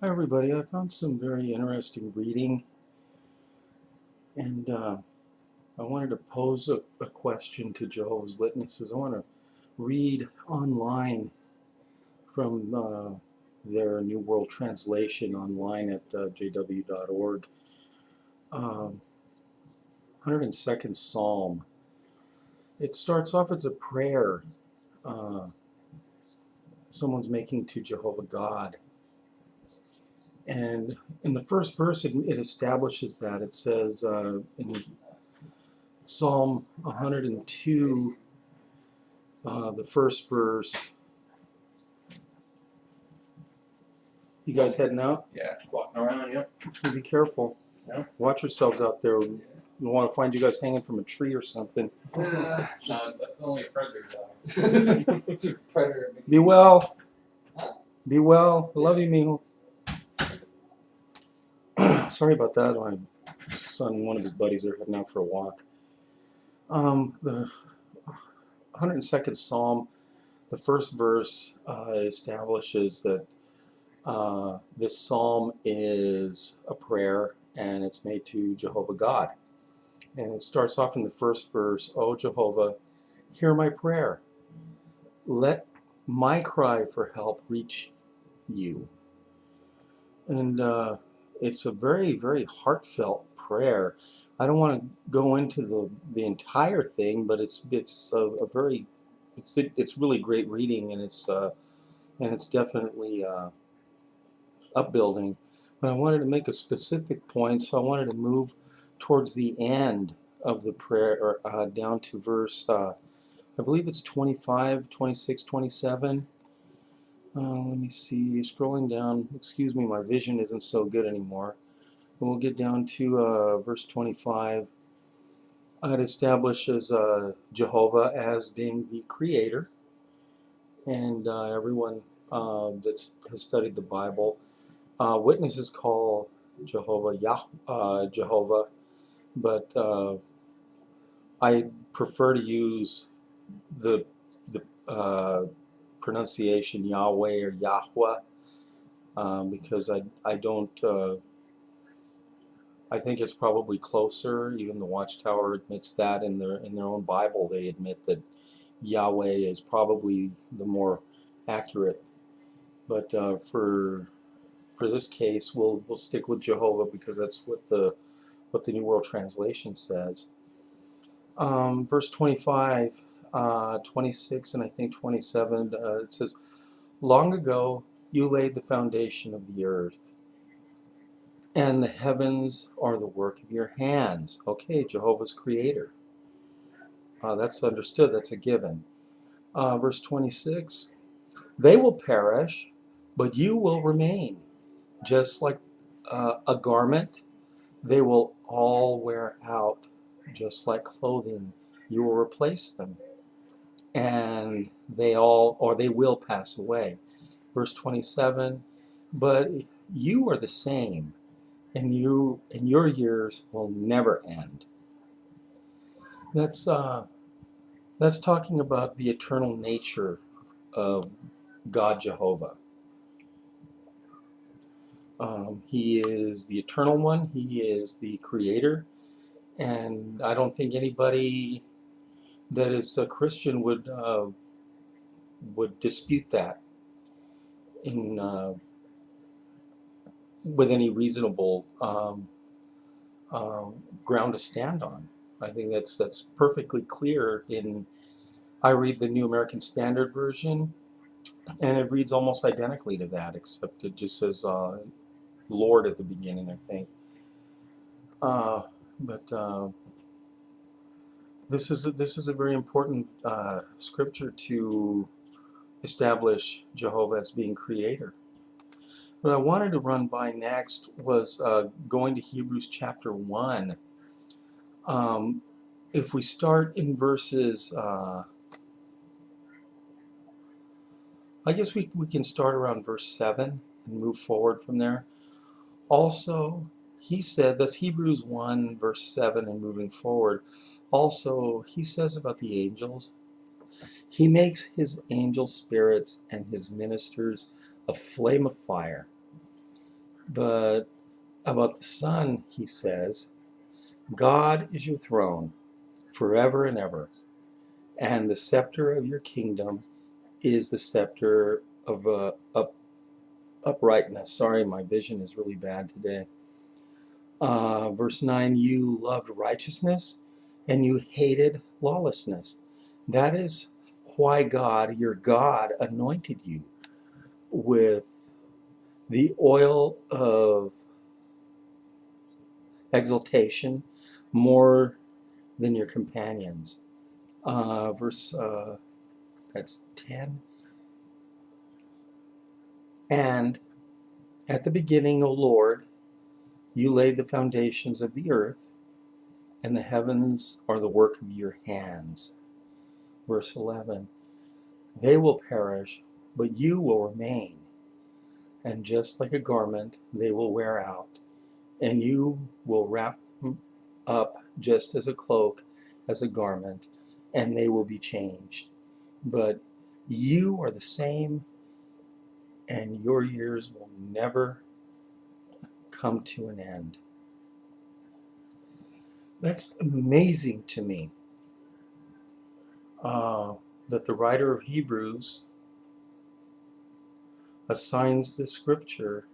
Hi everybody, I found some very interesting reading, and I wanted to pose a question to Jehovah's Witnesses. I want to read online from their New World Translation online at jw.org. 102nd Psalm. It starts off as a prayer someone's making to Jehovah God. And in the first verse, it establishes that. It says in Psalm 102, the first verse. You guys heading out? Yeah, walking around, yeah. Be careful. Yeah. Watch yourselves out there. We don't want to find you guys hanging from a tree or something. No, that's only a predator dog. Predator. Be well. Be well. I love you, Mijo. Sorry about that. My son and one of his buddies are heading out for a walk. The 102nd Psalm, the first verse establishes that this psalm is a prayer and it's made to Jehovah God. And it starts off in the first verse, "O Jehovah, hear my prayer. Let my cry for help reach you." And it's a very, very heartfelt prayer. I don't want to go into the entire thing, but it's really great reading, and it's definitely upbuilding. But I wanted to make a specific point, so I wanted to move towards the end of the prayer, down to verse, I believe it's 25, 26, 27. Let me see, scrolling down, excuse me, my vision isn't so good anymore. We'll get down to verse 25. It establishes Jehovah as being the creator, and everyone that has studied the Bible, witnesses call Jehovah Jehovah, but I prefer to use the pronunciation Yahweh or Yahweh, because I don't. I think it's probably closer. Even the Watchtower admits that in their own Bible. They admit that Yahweh is probably the more accurate. But for this case, we'll stick with Jehovah because that's what the New World Translation says. Verse 25, 26, and I think 27. It says, "Long ago you laid the foundation of the earth, and the heavens are the work of your hands." Okay, Jehovah's creator. That's understood. That's a given. Verse 26, "They will perish, but you will remain. Just like a garment, they will all wear out. Just like clothing, you will replace them. And they will pass away." Verse 27, "But you are the same, and your years will never end." That's talking about the eternal nature of God Jehovah. He is the eternal one. He is the creator, and I don't think anybody that is a Christian would dispute that in with any reasonable ground to stand on. I think that's perfectly clear. I read the New American Standard Version, and it reads almost identically to that, except it just says Lord at the beginning, I think. But this is a very important scripture to establish Jehovah as being creator. What I wanted to run by next was going to Hebrews chapter 1. If we start in verses, I guess we can start around verse 7 and move forward from there. Also, he said, that's Hebrews 1, verse 7, and moving forward. Also, he says about the angels, "He makes his angel spirits and his ministers a flame of fire. But about the Son, he says, God is your throne forever and ever, and the scepter of your kingdom is the scepter of uprightness. Sorry, my vision is really bad today. Verse 9, you loved righteousness and you hated lawlessness. That is why God, your God, anointed you with the oil of exaltation more than your companions. That's 10. And at the beginning, O Lord, you laid the foundations of the earth, and the heavens are the work of your hands. Verse 11, they will perish, but you will remain. And just like a garment, they will wear out, and you will wrap them up just as a cloak, as a garment, and they will be changed. But you are the same, and your years will never come to an end. That's amazing to me, that the writer of Hebrews assigns the scripture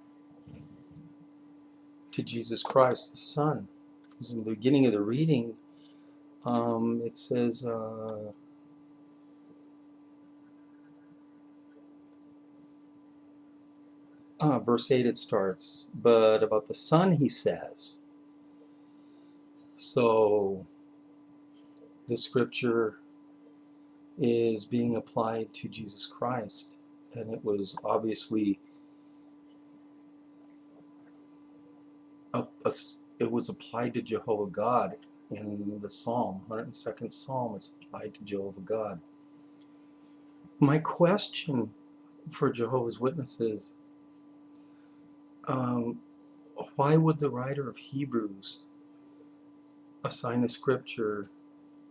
to Jesus Christ, the Son. Because in the beginning of the reading, it says, verse 8 it starts, but about the Son he says. So the scripture is being applied to Jesus Christ, and it was obviously it was applied to Jehovah God in the Psalm, 102nd Psalm. It's applied to Jehovah God. My question for Jehovah's Witnesses, why would the writer of Hebrews assign a scripture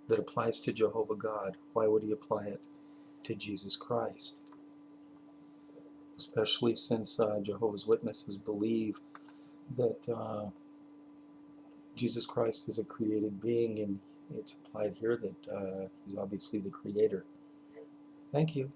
that applies to Jehovah God? Why would he apply it to Jesus Christ? Especially since Jehovah's Witnesses believe that Jesus Christ is a created being, and it's applied here that he's obviously the creator. Thank you.